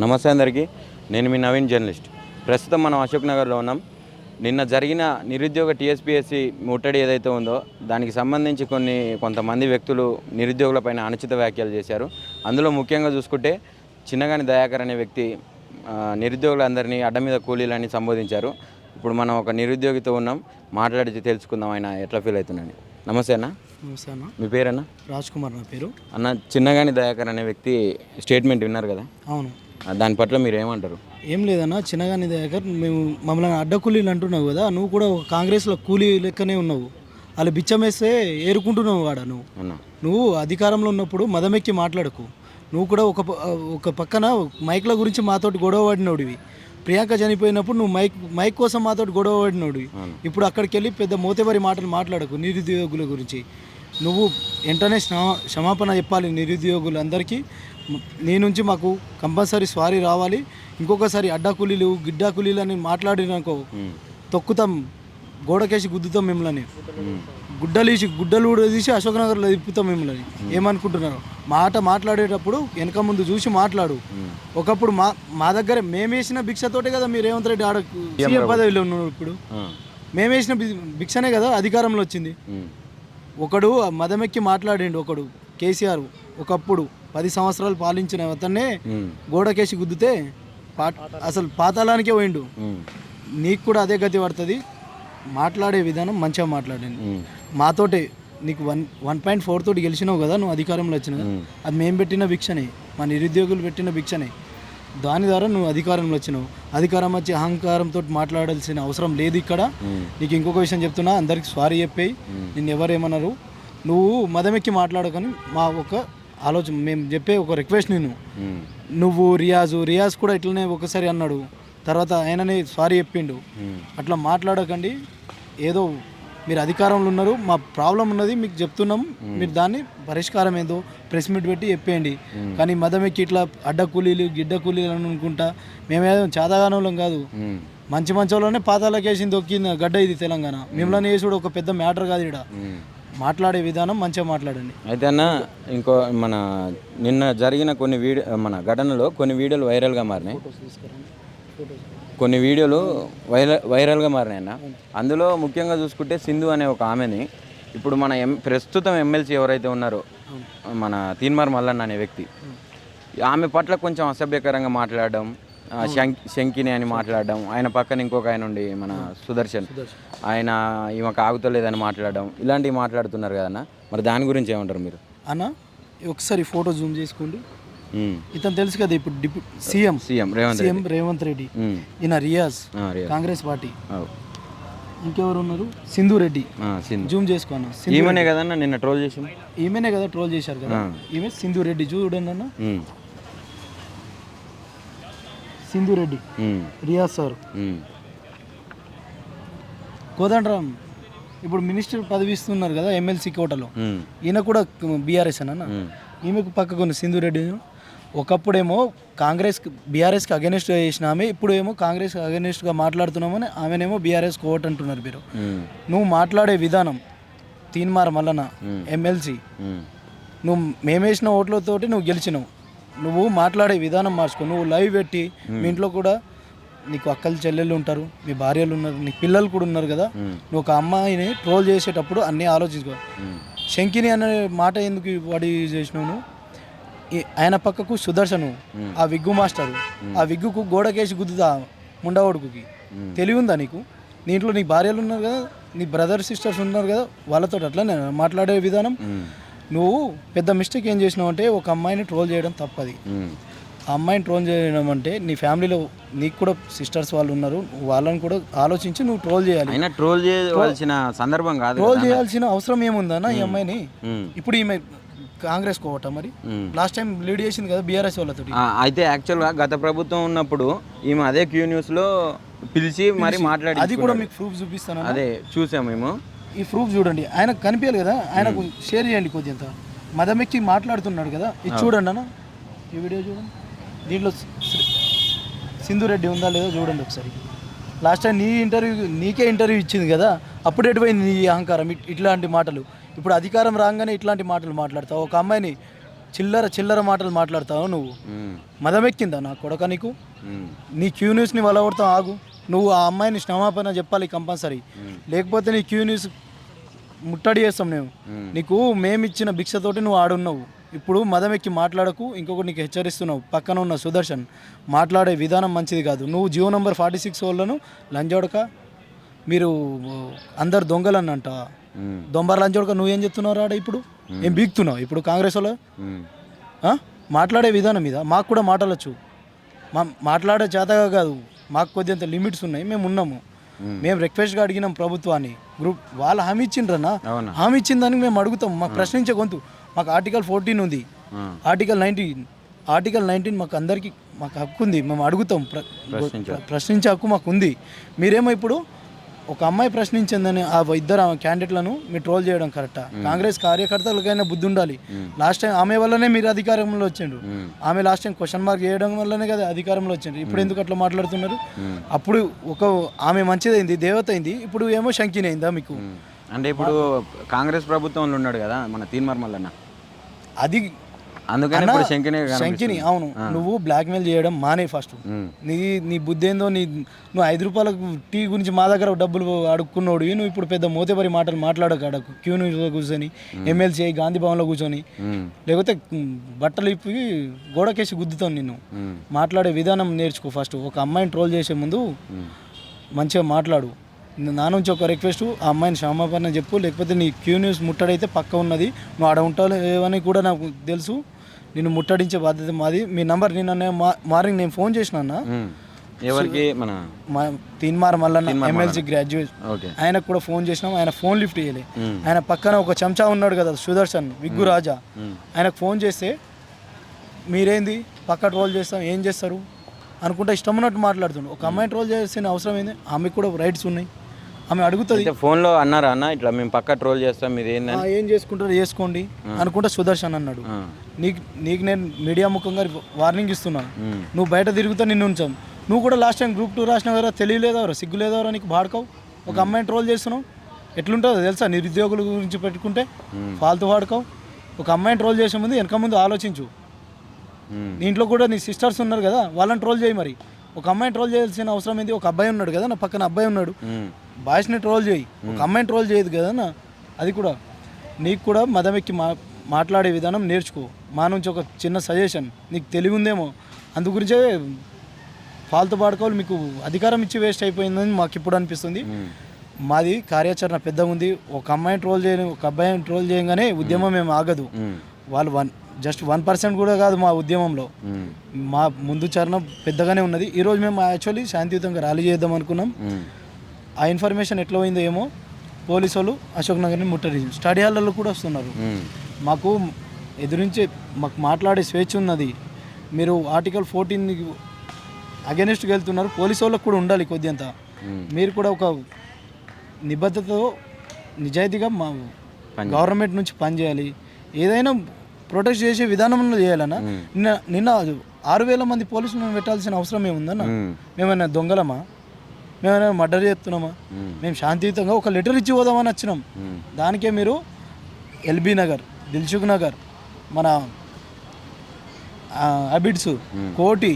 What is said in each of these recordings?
నమస్తే అందరికీ. నేను మీ నవీన్ జర్నలిస్ట్. ప్రస్తుతం మనం అశోక్ నగర్లో ఉన్నాం. నిన్న జరిగిన నిరుద్యోగ టీఎస్పీఎస్సీ ముట్టడి ఏదైతే ఉందో దానికి సంబంధించి కొంతమంది వ్యక్తులు నిరుద్యోగులపైన అనుచిత వ్యాఖ్యలు చేశారు. అందులో ముఖ్యంగా చూసుకుంటే చిన్నగాని దయాకర్ అనే వ్యక్తి నిరుద్యోగులందరినీ అడ్డ మీద కూలీలని సంబోధించారు. ఇప్పుడు మనం ఒక నిరుద్యోగితో ఉన్నాం, మాట్లాడి తెలుసుకుందాం ఆయన ఎట్లా ఫీల్ అవుతున్నాడు. నమస్తే అన్న. నమస్తే అన్న. మీ పేరన్నా? రాజ్ కుమార్ నా పేరు. అన్న, చిన్నగాని దయాకర్ అనే వ్యక్తి స్టేట్మెంట్ విన్నారు కదా, అవును. దాని పట్ల మీరు ఏమంటారు? ఏం లేదన్న, చిన్నగాని దయాకర్ మమ్మల్ని అడ్డ కూలీలు అంటున్నావు కదా, నువ్వు కూడా కాంగ్రెస్లో కూలీ లెక్కనే ఉన్నావు. వాళ్ళు బిచ్చమేస్తే ఏరుకుంటున్నావు వాడ. నువ్వు అధికారంలో ఉన్నప్పుడు మదమెక్కి మాట్లాడకు. నువ్వు కూడా ఒక పక్కన మైక్ల గురించి మాతోటి గొడవ పడినోడివి. ప్రియాంక చనిపోయినప్పుడు నువ్వు మైక్ కోసం మాతోటి గొడవ పడినోడివి. ఇప్పుడు అక్కడికి వెళ్ళి పెద్ద మోతేవారి మాటలు మాట్లాడకు నిరుద్యోగుల గురించి. నువ్వు వెంటనే క్షమాపణ చెప్పాలి నిరుద్యోగులందరికీ. నీ నుంచి మాకు కంపల్సరీ సారీ రావాలి. ఇంకొకసారి అడ్డా కూలీలు గిడ్డా కూలీలు అని మాట్లాడినాకో తొక్కుతాం, గోడకేసి గుద్దుతాం మిమ్మల్ని. గుడ్డలు కూడా తీసి అశోక్ నగర్లో తిప్పుతాం మిమ్మల్ని. ఏమనుకుంటున్నారు? మాట్లాడేటప్పుడు వెనక ముందు చూసి మాట్లాడు. ఒకప్పుడు మా దగ్గర మేమేసిన భిక్షతోటే కదా మీరు రేవంత్ రెడ్డి సీఎం పదవిలో ఉన్నారు. ఇప్పుడు మేమేసిన భిక్షనే కదా అధికారంలో వచ్చింది. ఒకడు మదమెక్కి మాట్లాడిండు. ఒకడు కేసీఆర్ ఒకప్పుడు 10 సంవత్సరాలు పాలించిన అతన్నే గోడకేసి గుద్దితే అసలు పాతాళానికే పోయిండు. నీకు కూడా అదే గతి పడుతుంది. మాట్లాడే విధానం మంచిగా మాట్లాడండి. మాతోటే నీకు 1.4 తోటి గెలిచినావు కదా నువ్వు అధికారంలో వచ్చిన. అది మేము పెట్టిన భిక్షనే, మా నిరుద్యోగులు పెట్టిన భిక్షనే. దాని ద్వారా నువ్వు అధికారంలో వచ్చినావు. అధికారం వచ్చి అహంకారంతో మాట్లాడాల్సిన అవసరం లేదు ఇక్కడ. నీకు ఇంకొక విషయం చెప్తున్నా, అందరికి సారీ చెప్పేయి. నిన్ను ఎవరేమన్నారు, నువ్వు మదమెక్కి మాట్లాడకని మా ఒక ఆలోచన. మేము చెప్పే ఒక రిక్వెస్ట్. నువ్వు రియాజ్ కూడా ఇట్లనే ఒకసారి అన్నాడు, తర్వాత ఆయననే సారీ చెప్పిండు. అట్లా మాట్లాడకండి. ఏదో మీరు అధికారంలో ఉన్నారు, మా ప్రాబ్లం ఉన్నది మీకు చెప్తున్నాం, మీరు దాన్ని పరిష్కారం ఏదో ప్రెస్ మీట్ పెట్టి చెప్పేయండి. కానీ మదమెక్కి ఇట్లా అడ్డ కూలీలు గిడ్డ కూలీలు అని అనుకుంటా మేమేదో చాదాగానంలో కాదు. మంచి వాళ్ళనే పాతాలకేసింది దొక్కింది గడ్డ ఇది తెలంగాణ. మిమ్మల్ని వేసుడు ఒక పెద్ద మ్యాటర్ కాదు. ఇక్కడ మాట్లాడే విధానం మంచిగా మాట్లాడండి. అయితే అన్న, ఇంకో నిన్న జరిగిన మన ఘటనలో కొన్ని వీడియోలు వైరల్గా మారినాయి. కొన్ని వీడియోలు వైరల్గా మారినాయన్న. అందులో ముఖ్యంగా చూసుకుంటే సింధు అనే ఒక ఆమెని ఇప్పుడు మన ప్రస్తుతం ఎమ్మెల్సీ ఎవరైతే ఉన్నారో మన తీన్మార్ మల్లన్న అనే వ్యక్తి, ఆమె పట్ల కొంచెం అసభ్యకరంగా మాట్లాడడం, శంకిని అని మాట్లాడడం, ఆయన పక్కన ఇంకొక ఆయన ఉండి మన సుదర్శన్, ఆయన ఈమెకు ఆగుతలేదని మాట్లాడడం, ఇలాంటివి మాట్లాడుతున్నారు కదన్న. మరి దాని గురించి ఏమంటారు మీరు? అన్న ఒకసారి ఫోటో జూమ్ చేసుకోండి. ఇతను తెలుసు కదా, ఇప్పుడు సీఎం రేవంత్ రెడ్డి. ఈయన రియాజ్, కాంగ్రెస్ పార్టీ. ఇంకెవరు ఉన్నారు? సింధు రెడ్డి. జూమ్ చేసుకో. ఈమెనే కదన్నా నిన్న ట్రోల్ చేసి, ఈమెనే కదా ట్రోల్ చేశారు కదా. ఈమె సింధు రెడ్డి. చూడండి అన్న, సింధు రెడ్డి, రియాజ్ సార్, కోదండరామ్ ఇప్పుడు మినిస్టర్ పదవి ఇస్తున్నారు కదా ఎమ్మెల్సీ కోటలో. ఈయన కూడా బీఆర్ఎస్ అన్న. ఈమెకు పక్కకున్న సింధు రెడ్డి. ఒకప్పుడేమో బీఆర్ఎస్కి అగెనిస్ట్గా చేసిన ఆమె, ఇప్పుడు ఏమో కాంగ్రెస్ అగెనిస్ట్గా మాట్లాడుతున్నామని ఆమెనేమో బీఆర్ఎస్ కోట్ అంటున్నారు మీరు. నువ్వు మాట్లాడే విధానం, తీన్మార్ మల్లన్న ఎమ్మెల్సీ, నువ్వు మేమేసిన ఓట్లతోటి నువ్వు గెలిచినావు. నువ్వు మాట్లాడే విధానం మార్చుకో. నువ్వు లైవ్ పెట్టి మీ ఇంట్లో కూడా నీకు అక్కలు చెల్లెళ్ళు ఉంటారు, మీ భార్యలు ఉన్నారు, నీ పిల్లలు కూడా ఉన్నారు కదా. నువ్వు ఒక అమ్మాయిని ట్రోల్ చేసేటప్పుడు అన్నీ ఆలోచించుకో. శంకిని అనే మాట ఎందుకు వాడి చేసినావు? ఆయన పక్కకు సుదర్శను, ఆ విగ్గు మాస్టరు, ఆ విగ్గుకు గోడకేసి గుద్దుతా ముండవడుకుకి. తెలివి ఉందా నీకు? నీ ఇంట్లో నీ భార్యలు ఉన్నారు కదా, నీ బ్రదర్ సిస్టర్స్ ఉన్నారు కదా, వాళ్ళతో అట్లా మాట్లాడే విధానం. నువ్వు పెద్ద మిస్టేక్ ఏం చేసినావు అంటే, ఒక అమ్మాయిని ట్రోల్ చేయడం తప్పది. ఆ అమ్మాయిని ట్రోల్ చేయడం అంటే నీ ఫ్యామిలీలో నీకు కూడా సిస్టర్స్ వాళ్ళు ఉన్నారు, వాళ్ళని కూడా ఆలోచించి నువ్వు ట్రోల్ చేయాలి. ట్రోల్ చేయాల్సిన సందర్భం కాదు, ట్రోల్ చేయాల్సిన అవసరం ఏముందన్న ఈ అమ్మాయిని. ఇప్పుడు ఈమె కాంగ్రెస్ కోవట, మరి లాస్ట్ టైం లీడ్ చేసింది కదా బీఆర్ఎస్ వాళ్ళతో. అయితే యాక్చువల్గా గత ప్రభుత్వం ఉన్నప్పుడు ఈమె అదే క్యూ న్యూస్లో పిలిచి మరి మాట్లాడి, అది కూడా మీకు ప్రూఫ్ చూపిస్తాను. అదే చూసాము మేము. ఈ ప్రూఫ్ చూడండి, ఆయన కనిపించాలి కదా, ఆయనకు షేర్ చేయండి కొద్దింత. మదమెక్కి మాట్లాడుతున్నాడు కదా, ఇది చూడండి అన్న, ఈ వీడియో చూడండి. దీంట్లో సింధు రెడ్డి ఉందా లేదో చూడండి ఒకసారి. లాస్ట్ టైం నీకే ఇంటర్వ్యూ ఇచ్చింది కదా, అప్పుడు ఎటుపోయింది నీ అహంకారం? ఇట్లాంటి మాటలు ఇప్పుడు అధికారం రాగానే ఇట్లాంటి మాటలు మాట్లాడతావు. ఒక అమ్మాయిని చిల్లర చిల్లర మాటలు మాట్లాడతావు నువ్వు. ఉమ్, మదమెక్కిందా నా కొడక నీకు? ఉమ్, నీ క్యూ న్యూస్ని వలగొడతావు, ఆగు. నువ్వు ఆ అమ్మాయిని క్షమాపణ చెప్పాలి కంపల్సరీ, లేకపోతే నీ క్యూ న్యూస్ ముట్టడి చేస్తాం మేము. నీకు మేమిచ్చిన భిక్షతోటి నువ్వు ఆడున్నావు. ఇప్పుడు మదమెక్కి మాట్లాడకు. ఇంకొకటి నీకు హెచ్చరిస్తున్నావు, పక్కన ఉన్న సుదర్శన్ మాట్లాడే విధానం మంచిది కాదు. నువ్వు జియో నంబర్ 46 వాళ్ళను లంజోడక, మీరు అందరు దొంగలని అంట. దొంబర్ లంజోడక నువ్వేం చెప్తున్నావు ఆడ? ఇప్పుడు ఏం బీక్తున్నావు ఇప్పుడు కాంగ్రెస్ వాళ్ళు? మాట్లాడే విధానం మీద మాకు కూడా మాట్లాడచ్చు. మాట్లాడే చేతగా కాదు, మాకు కొద్దింత లిమిట్స్ ఉన్నాయి, మేము ఉన్నాము. మేము రిక్వెస్ట్గా అడిగినాం ప్రభుత్వాన్ని, గ్రూప్ వాళ్ళు హామీ ఇచ్చిండ్రన్నా. హామీ ఇచ్చిన దానికి మేము అడుగుతాం. మాకు ప్రశ్నించే గొంతు. మాకు ఆర్టికల్ 14 ఉంది, ఆర్టికల్ 19 మాకు అందరికీ మాకు హక్కు ఉంది. మేము అడుగుతాం, ప్రశ్నించే హక్కు మాకు ఉంది. మీరేమో ఇప్పుడు ఒక అమ్మాయి ప్రశ్నించిందని ఆ ఇద్దరు క్యాండిడేట్లను మీరు ట్రోల్ చేయడం కరెక్టా? కాంగ్రెస్ కార్యకర్తలకైనా బుద్ధి ఉండాలి. లాస్ట్ టైం ఆమె వల్లనే మీరు అధికారంలో వచ్చిండ్రు. ఆమె లాస్ట్ టైం క్వశ్చన్ మార్క్ చేయడం వల్లనే కదా అధికారంలో వచ్చిండ్రు. ఇప్పుడు ఎందుకు అట్లా మాట్లాడుతున్నారు? అప్పుడు ఆమె మంచిదైంది, దేవత అయింది, ఇప్పుడు ఏమో శంకిని అయిందా మీకు? అంటే ఇప్పుడు కాంగ్రెస్ ప్రభుత్వంలో ఉన్నాడు కదా మన తీన్మార్ మల్లన్న, అది అందుకని శంకిని. అవును, నువ్వు బ్లాక్మెయిల్ చేయడం మానే ఫస్ట్. నీ బుద్ధి ఏందో. నువ్వు 5 రూపాయలకు టీ గురించి మా దగ్గర డబ్బులు అడుక్కున్నాడు. నువ్వు ఇప్పుడు పెద్ద మోతేపరి మాటలు మాట్లాడకు. క్యూ న్యూస్లో కూర్చొని, ఎమ్మెల్సీ గాంధీ భవన్లో కూర్చొని, లేకపోతే బట్టలు ఇప్పి గోడకేసి గుద్దుతాను నిన్ను. మాట్లాడే విధానం నేర్చుకో ఫస్ట్. ఒక అమ్మాయిని ట్రోల్ చేసే ముందు మంచిగా మాట్లాడు. నా నుంచి ఒక రిక్వెస్ట్, ఆ అమ్మాయిని క్షమాపణ చెప్పు, లేకపోతే నీ క్యూ న్యూస్ ముట్టడైతే పక్క ఉన్నది. నువ్వు ఆడ ఉంటావు ఏమని కూడా నాకు తెలుసు. నిన్ను ముట్టడించే బాధ్యత మాది. మీ నంబర్ నిన్న మార్నింగ్ నేను ఫోన్ చేసిన అన్న, ఎవరికి? మన తీన్మార్ మల్లన్న ఎమ్మెల్సీ గ్రాడ్యుయేట్, ఆయనకు కూడా ఫోన్ చేసినాం. ఆయన ఫోన్ లిఫ్ట్ చేయలే. ఆయన పక్కన ఒక చెంచా ఉన్నాడు కదా సుదర్శన్ విగ్గు రాజా, ఆయనకు ఫోన్ చేస్తే మీరేంది పక్క ట్రోల్ చేస్తాం ఏం చేస్తారు అనుకుంటా ఇష్టం ఉన్నట్టు మాట్లాడుతుండు. ఒక అమ్మాయిని ట్రోల్ చేసిన అవసరం ఏంది? ఆమెకు కూడా రైట్స్ ఉన్నాయి, ఆమె అడుగుతుంది. ఫోన్లో అన్నారా అన్న ఇట్లా మేము పక్క ట్రోల్ చేస్తాం, మీరు ఏం చేసుకుంటారు చేసుకోండి అనుకుంటా సుదర్శన్ అన్నాడు. నీకు నేను మీడియా ముఖంగా వార్నింగ్ ఇస్తున్నాను, నువ్వు బయట తిరుగుతా నిన్ను ఉంచాం. నువ్వు కూడా లాస్ట్ టైం గ్రూప్ 2 రాసినవరా, తెలియలేదవరా, సిగ్గు లేదవరా నీకు? బాడుకోవు. ఒక అమ్మాయిని ట్రోల్ చేస్తున్నావు, ఎట్లుంటుందో తెలుసా? నిరుద్యోగుల గురించి పెట్టుకుంటే ఫాల్తు వాడుకోవు. ఒక అమ్మాయిని ట్రోల్ చేసే ముందు వెనక ముందు ఆలోచించు. నీ ఇంట్లో కూడా నీ సిస్టర్స్ ఉన్నారు కదా, వాళ్ళని ట్రోల్ చేయి. మరి ఒక అమ్మాయిని ట్రోల్ చేయాల్సిన అవసరం ఏంది? ఒక అబ్బాయి ఉన్నాడు కదా, నా పక్కన అబ్బాయి ఉన్నాడు, బాయ్స్ని ట్రోల్ చేయి, ఒక అమ్మాయిని ట్రోల్ చేయదు కదా నా. అది కూడా నీకు కూడా మదమెక్కి మాట్లాడే విధానం నేర్చుకో. మా నుంచి ఒక చిన్న సజెషన్, నీకు తెలివి ఉందేమో, అందు గురించే ఫాల్తు పాడుకోవాలి. మీకు అధికారం ఇచ్చి వేస్ట్ అయిపోయిందని మాకు ఇప్పుడు అనిపిస్తుంది. మాది కార్యాచరణ పెద్దగా ఉంది. ఒక అమ్మాయిని ట్రోల్ చేయని, ఒక అబ్బాయిని ట్రోల్ చేయగానే ఉద్యమం ఏమి ఆగదు. వాళ్ళు జస్ట్ 1% కూడా కాదు మా ఉద్యమంలో. మా ముందు చరణ పెద్దగానే ఉన్నది. ఈరోజు మేము యాక్చువల్లీ శాంతియుతంగా ర్యాలీ చేద్దాం అనుకున్నాం. ఆ ఇన్ఫర్మేషన్ ఎట్లా పోయిందో ఏమో, పోలీసు వాళ్ళు అశోక్ నగర్ని ముట్టడి, స్టడీ హాల్లో కూడా వస్తున్నారు. మాకు ఎదురించి మాకు మాట్లాడే స్వేచ్ఛ ఉన్నది. మీరు ఆర్టికల్ 14 అగెనిస్ట్కి వెళ్తున్నారు. పోలీసు వాళ్ళకు కూడా ఉండాలి కొద్దింత. మీరు కూడా ఒక నిబద్ధతతో నిజాయితీగా మా గవర్నమెంట్ నుంచి పనిచేయాలి. ఏదైనా ప్రొటెస్ట్ చేసే విధానంలో చేయాలన్నా. నిన్న 6,000 మంది పోలీసులను పెట్టాల్సిన అవసరం ఏముందన్న? మేమైనా దొంగలమా? మేమైనా మర్డర్ చేస్తున్నామా? మేము శాంతియుతంగా ఒక లెటర్ ఇచ్చి పోదామని వచ్చినాం. దానికే మీరు ఎల్బీ నగర్, దిల్సుఖ్ నగర్, మన అబిడ్స్, కోటి,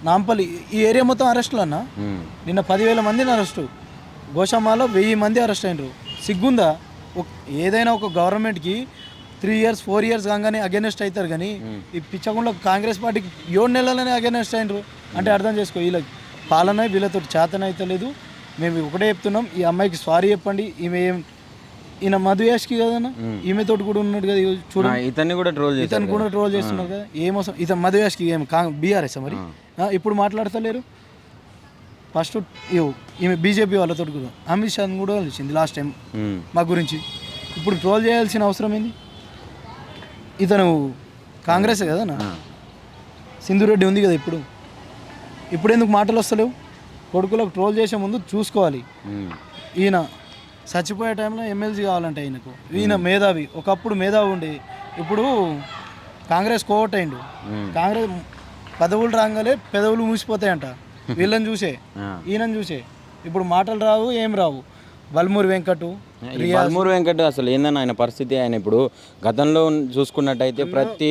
నాంపల్లి, ఈ ఏరియా మొత్తం అరెస్టులు అన్న. నిన్న 10,000 మందిని అరెస్టు. గోషామాలో 1000 మంది అరెస్ట్ అయినరు. సిగ్గుందా? ఏదైనా ఒక గవర్నమెంట్కి 3 years 4 years కాగానే అగెనెస్ట్ అవుతారు. కానీ ఈ పిచ్చకుండా కాంగ్రెస్ పార్టీకి 7 నెలలనే అగెనెస్ట్ అయినరు అంటే అర్థం చేసుకో. వీళ్ళకి పాలన వీళ్ళతో చేతన అయితే లేదు. మేము ఒకటే చెప్తున్నాం, ఈ అమ్మాయికి సారీ చెప్పండి. ఈయన మధు యాష్కి కదన్నా, ఈమెతోటి కూడా ఉన్నాడు కదా, చూడండి ఇతన్ని కూడా ట్రోల్ చేస్తున్నారు కదా. ఏమోసం ఇతను మధు యాష్కి ఏం బీఆర్ఎస్ మరి ఇప్పుడు మాట్లాడతలేరు. ఫస్ట్ ఈమె బీజేపీ వాళ్ళతో కూడా, అమిత్ షా కూడా వచ్చింది లాస్ట్ టైం మా గురించి. ఇప్పుడు ట్రోల్ చేయాల్సిన అవసరం ఏంది? ఇతను కాంగ్రెస్ కదన్నా, సింధురెడ్డి ఉంది కదా. ఇప్పుడు ఎందుకు మాటలు వస్తలేవు? కొడుకులకు ట్రోల్ చేసే ముందు చూసుకోవాలి. ఈయన చచ్చిపోయే టైంలో ఎమ్మెల్సీ కావాలంటే ఈయన మేధావి, ఒకప్పుడు మేధావి ఉండి ఇప్పుడు కాంగ్రెస్ కోవట్ అయిండు. కాంగ్రెస్ పదవులు రాగానే పెదవులు మూసిపోతాయంట వీళ్ళని చూసే, ఈయనని చూసే. ఇప్పుడు మాటలు రావు, ఏం రావు. బల్మూరి వెంకటు ఈ బల్మూరు వెంకట్ అసలు ఏందన్న ఆయన పరిస్థితి. ఆయన ఇప్పుడు గతంలో చూసుకున్నట్టయితే ప్రతి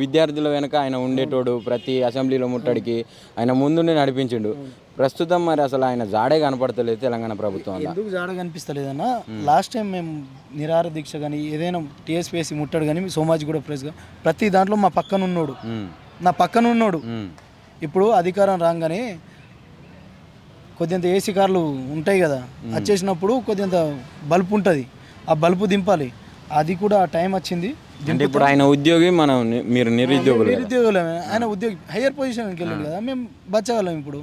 విద్యార్థుల వెనక ఆయన ఉండేటోడు, ప్రతి అసెంబ్లీలో ముట్టడికి ఆయన ముందుండి నడిపించిండు. ప్రస్తుతం మరి అసలు ఆయన జాడే కనపడతలేదు తెలంగాణ ప్రభుత్వం. ఎందుకు జాడ కనిపిస్తలేదన్న, లాస్ట్ టైం మేము నిరాహార దీక్ష కానీ ఏదైనా టీఎస్పీఎస్సీ ముట్టడు కానీ సోమాజిగూడ ప్రెస్గా ప్రతి దాంట్లో మా పక్కన ఉన్నాడు, నా పక్కన ఉన్నాడు. ఇప్పుడు అధికారం రాగానే కొద్దింత ఏసీ కార్లు ఉంటాయి కదా, వచ్చేసినప్పుడు కొద్దింత బల్బు ఉంటుంది, ఆ బల్బు దింపాలి. అది కూడా టైం వచ్చింది. అంటే ఇప్పుడు ఆయన ఉద్యోగి, మనం మీరు నిరుద్యోగులమే. ఆయన ఉద్యోగి హయ్యర్ పొజిషన్కి వెళ్ళింది కదా, మేము బచ్చగలం. ఇప్పుడు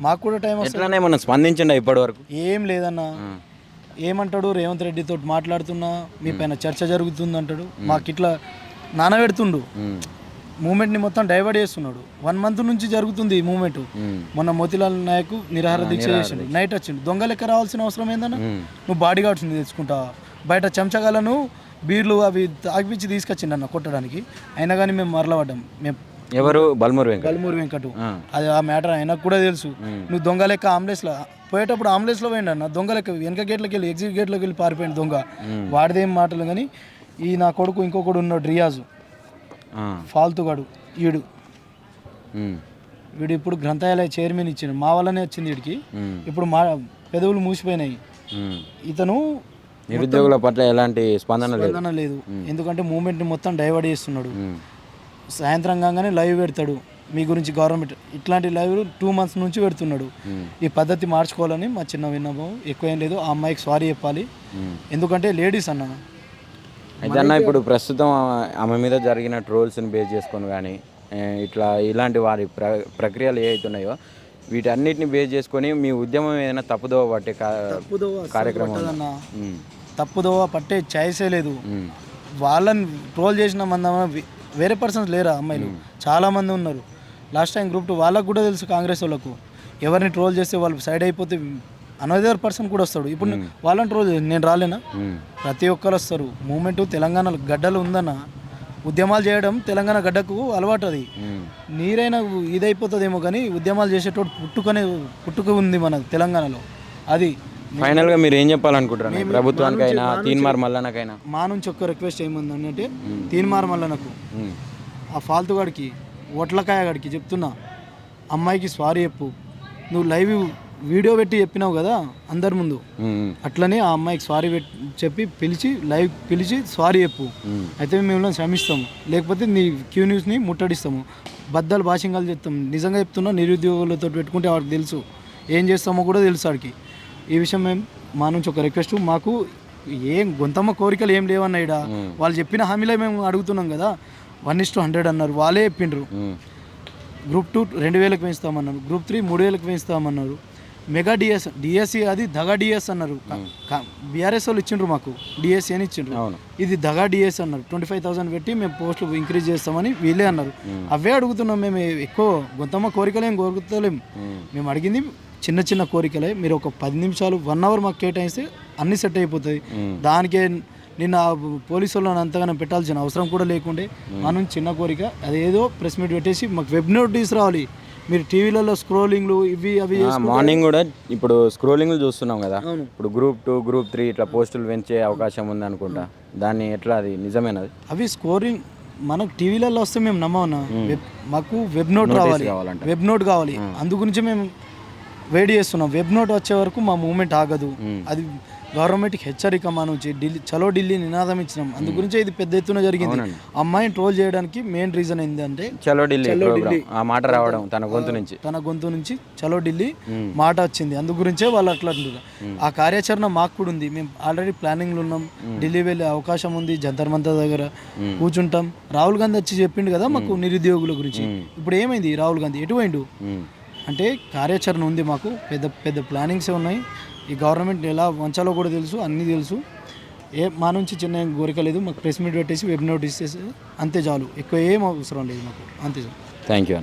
మాకు కూడా టైం వస్తుంది. మనం స్పందించండి ఇప్పటి వరకు ఏం లేదన్న. ఏమంటాడు, రేవంత్ రెడ్డితో మాట్లాడుతున్నా, మీ పైన చర్చ జరుగుతుంది అంటాడు. మాకు ఇట్లా నానబెడుతుండు, మూమెంట్ని మొత్తం డైవర్ట్ చేస్తున్నాడు. 1 month నుంచి జరుగుతుంది ఈ మూమెంట్. మొన్న మోతిలాల్ నాయక్ నిరాహార దీక్ష చేసిండు, నైట్ వచ్చిండు. దొంగ లెక్క రావాల్సిన అవసరం ఏందన్నా? నువ్వు బాడీ గార్డ్స్ తెచ్చుకుంటావా? బయట చెంచగాలను బీర్లు అవి తాగిపించి తీసుకొచ్చిండు అన్న కొట్టడానికి. అయినా కానీ మేము మరలబడ్డాం. మేము ఎవరు? బల్మూరు వెంకటు. అది ఆ మ్యాటర్ ఆయనకు కూడా తెలుసు. నువ్వు దొంగ లెక్క ఆంబులెన్స్లో పోయేటప్పుడు ఆంబులెన్స్లో పోయిండు అన్న, దొంగ లెక్క వెనక గేట్లోకి వెళ్ళి ఎగ్జిట్ గేట్లోకి వెళ్ళి పారిపోయింది దొంగ. వాడిదేం మాటలు. కానీ ఈ నా కొడుకు ఇంకొకడు ఉన్నాడు, రియాజు ఫాల్తుగాడు. వీడు ఇప్పుడు గ్రంథాలయ చైర్మన్ ఇచ్చిండు, మా వల్లనే వచ్చింది వీడికి. ఇప్పుడు మా పెదవులు మూసిపోయినాయి. ఇతను నిరుద్యోగుల పట్ల ఎలాంటి స్పందన లేదు. ఎందుకంటే మూమెంట్ని మొత్తం డైవర్ట్ చేస్తున్నాడు. సాయంత్రం కాగానే లైవ్ పెడతాడు మీ గురించి గవర్నమెంట్. ఇట్లాంటి లైవ్ 2 months నుంచి పెడుతున్నాడు. ఈ పద్ధతి మార్చుకోవాలని మా చిన్న విన్నపం. ఎక్కువ ఏం లేదు, ఆ అమ్మాయికి సారీ చెప్పాలి. ఎందుకంటే లేడీస్ అన్న. అయితే అన్న ఇప్పుడు ప్రస్తుతం ఆమె మీద జరిగిన ట్రోల్స్ని బేస్ చేసుకొని కానీ ఇలాంటి వారి ప్రక్రియలు ఏ అవుతున్నాయో వీటన్నిటిని బేస్ చేసుకొని మీ ఉద్యమం ఏదైనా తప్పుదోవ పట్టే కార్యక్రమం? తప్పుదోవ పట్టే ఛాయిసే లేదు. వాళ్ళని ట్రోల్ చేసిన మంది వేరే పర్సన్స్ లేరా? అమ్మాయిలు చాలామంది ఉన్నారు. లాస్ట్ టైం Group 2 వాళ్ళకు కూడా తెలుసు, కాంగ్రెస్ వాళ్ళకు ఎవరిని ట్రోల్ చేస్తే వాళ్ళు సైడ్ అయిపోతే అనదర్ పర్సన్ కూడా వస్తాడు. ఇప్పుడు వాళ్ళని ట్రోల్ నేను రాలేనా? ప్రతి ఒక్కరు వస్తారు. మూమెంట్ తెలంగాణ గడ్డలు ఉందన్న, ఉద్యమాలు చేయడం తెలంగాణ గడ్డకు అలవాటు. అది నీరైనా ఇదైపోతుందేమో కానీ ఉద్యమాలు చేసేటోడు పుట్టుక ఉంది మన తెలంగాణలో. అది ఫైనల్గా మీరు ఏం చెప్పాలనుకుంటారు ప్రభుత్వానికైనా తీన్మార్ మల్లన్నకైనా? మా నుంచి ఒక్క రిక్వెస్ట్ ఏముంది అంటే, తీన్మార్ మల్లన్నకు, ఆ ఫాల్తుగాడికి, ఒట్లకాయ గాడికి చెప్తున్నా, అమ్మాయికి సారీ చెప్పు. నువ్వు లైవ్ వీడియో పెట్టి చెప్పినావు కదా అందరి ముందు, అట్లనే ఆ అమ్మాయికి సారీ చెప్పి లైవ్ పిలిచి సారీ చెప్పు. అయితే మేము శ్రమిస్తాము, లేకపోతే నీ క్యూ న్యూస్ని ముట్టడిస్తాము, బద్దలు భాషంగాలు చెప్తాము. నిజంగా చెప్తున్నా, నిరుద్యోగులతో పెట్టుకుంటే వాడికి తెలుసు ఏం చేస్తామో కూడా తెలుసు వాడికి. ఈ విషయం మేము మా నుంచి ఒక రిక్వెస్ట్. మాకు ఏం గొంతమ్మ కోరికలు ఏం లేవన్నా. ఇక్కడ వాళ్ళు చెప్పిన హామీలే మేము అడుగుతున్నాం కదా. 1:100 అన్నారు, వాళ్ళే చెప్పిండ్రు. Group 2 2,000 పెంచుతామన్నారు, Group 3 3,000 పెంచుతామన్నారు. మెగా డిఎస్సి అది దగా డిఎస్ అన్నారు. బీఆర్ఎస్ వాళ్ళు ఇచ్చిండ్రు మాకు, డిఎస్సి అని ఇచ్చిండ్రు. ఇది దగా డిఎస్ అన్నారు. 25,000 పెట్టి మేము పోస్టులు ఇంక్రీజ్ చేస్తామని వీళ్ళే అన్నారు. అవే అడుగుతున్నాం మేము. ఎక్కువ గొంతమ్మ కోరికలు ఏం కోరుకుతలేము. మేము అడిగింది చిన్న చిన్న కోరికలే. మీరు ఒక 10 నిమిషాలు 1 hour మాకు కేటాయిస్తే అన్నీ సెట్ అయిపోతుంది. దానికే నిన్న పోలీసు వాళ్ళని అంతగానో పెట్టాల్సిన అవసరం కూడా లేకుండే. మా నుంచి చిన్న కోరిక, అదేదో ప్రెస్ మీట్ పెట్టేసి మాకు వెబ్ నోటీస్ రావాలి. మీరు టీవీలలో స్క్రోలింగ్లు ఇవి అవి మార్నింగ్ కూడా ఇప్పుడు స్క్రోలింగ్లు చూస్తున్నాం కదా. ఇప్పుడు Group 2 Group 3 ఇట్లా పోస్టులు పెంచే అవకాశం ఉంది అనుకుంటా. దాన్ని ఎట్లా, అది నిజమేనది? అవి స్కోరింగ్ మనకు టీవీలలో వస్తే మేము నమ్మవునా. మాకు వెబ్ నోట్ రావాలి, వెబ్ నోట్ కావాలి. అందు గురించి మేము వెయిట్ చేస్తున్నాం. వెబ్ నోట్ వచ్చే వరకు మా మూమెంట్ ఆగదు. అది గవర్నమెంట్కి హెచ్చరిక. మా నుంచి చలో ఢిల్లీ నినాదం ఇచ్చినాం. అందు గురించే ఇది పెద్ద ఎత్తున జరిగింది. అమ్మాయిని ట్రోల్ చేయడానికి మెయిన్ రీజన్ ఏంటంటే చలో ఢిల్లీ ఆ మాట రావడం, తన గొంతు నుంచి చలో ఢిల్లీ మాట వచ్చింది. అందు గురించే వాళ్ళు అట్లా అంటారు. ఆ కార్యాచరణ మాకు కూడా ఉంది. మేము ఆల్రెడీ ప్లానింగ్లు ఉన్నాం. ఢిల్లీ వెళ్ళే అవకాశం ఉంది. జంతర్ మంతర్ దగ్గర కూర్చుంటాం. రాహుల్ గాంధీ వచ్చి చెప్పిండు కదా మాకు నిరుద్యోగుల గురించి. ఇప్పుడు ఏమైంది? రాహుల్ గాంధీ ఎటు పోయిండు అంటే కార్యాచరణ ఉంది మాకు. పెద్ద పెద్ద ప్లానింగ్సే ఉన్నాయి. ఈ గవర్నమెంట్ ఎలా వంచాలో కూడా తెలుసు, అన్నీ తెలుసు. మా నుంచి చిన్న కోరిక లేదు. మాకు ప్రెస్ మీట్ పెట్టేసి వెబ్ నోటీస్ చేసి అంతే చాలు. ఎక్కువ ఏం అవసరం లేదు మాకు, అంతే చాలు. Thank you.